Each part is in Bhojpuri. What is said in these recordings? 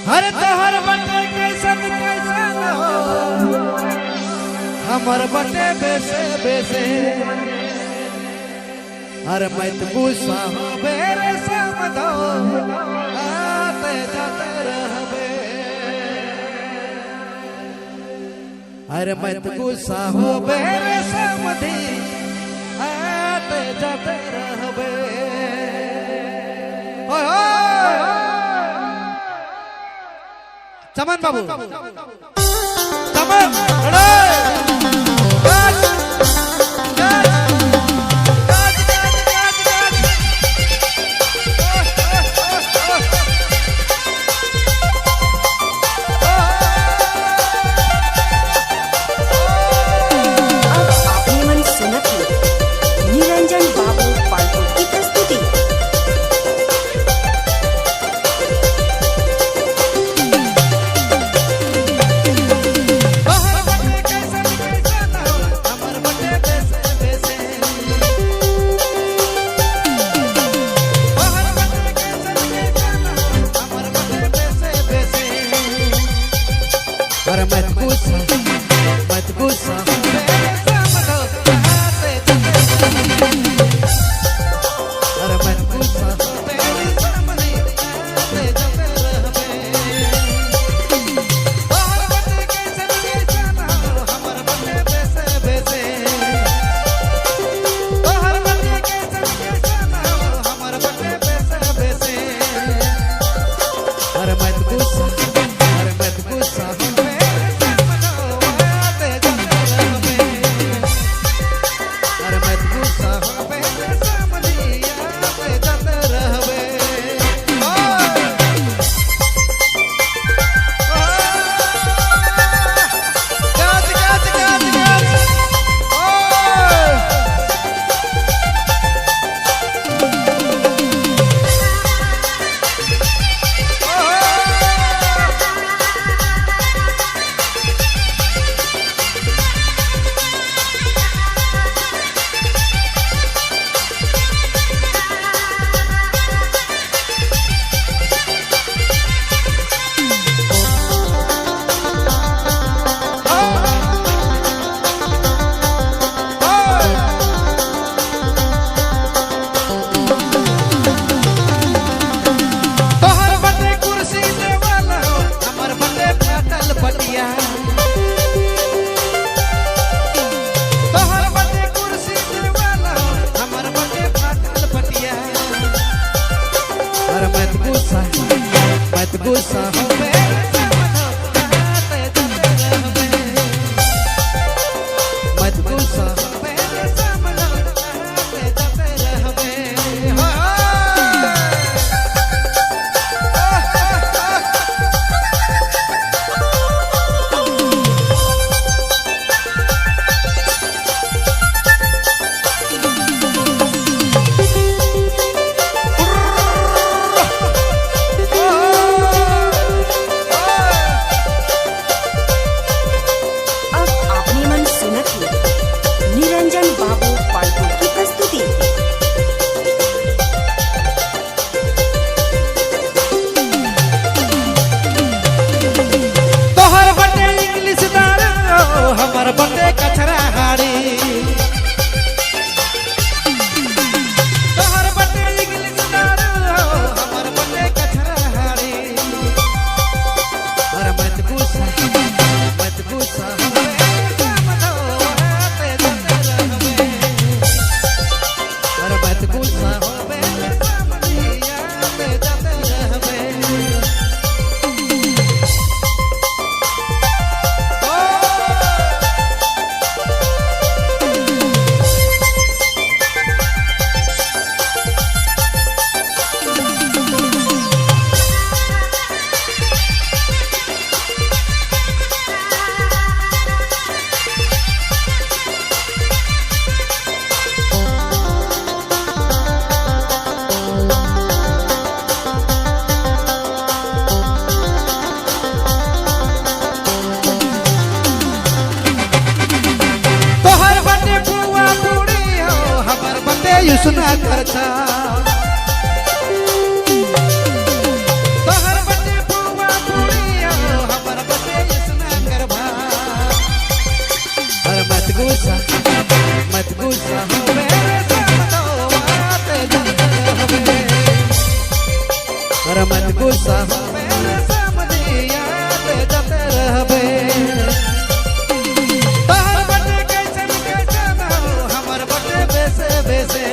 हर तोहर बटे कैसन कैसन हो हमर बटे बेसे बेसे हर मत गुस्सा हो बेरे समझो आते जाते रहबे हर मत गुस्सा हो बेरे समझी आते जाते रहबे चमन बाबू चमन मत गुस्सा मत गुस्सा हो मेरे समझो मत गुस्सा हो मेरे समझो जाते रहबे हमर बटे कचरा हाड़ी तोहर बटे इंग्लिश दारू हमर बटे कचरा हाड़ी और मत गुस्सा समझो आते जाते रहबे और मत गुस्सा हो मेरे समझी आते जाते रहबे युसना खर्चा तोहर बटे बुआ गुस्सा हो मेरे सामने याद जाते रहबे तहर बटे कैसन कैसन हो हमर बटे बेसे बेसे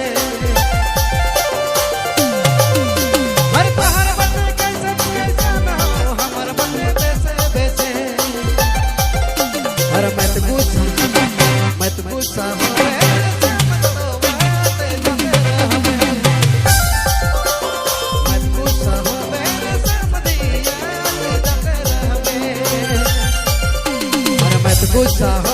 हर तहर बटे कैसन कैसन हो हमर बटे बेसे बेसे हर मत गुस्सा हो गुस्सा हो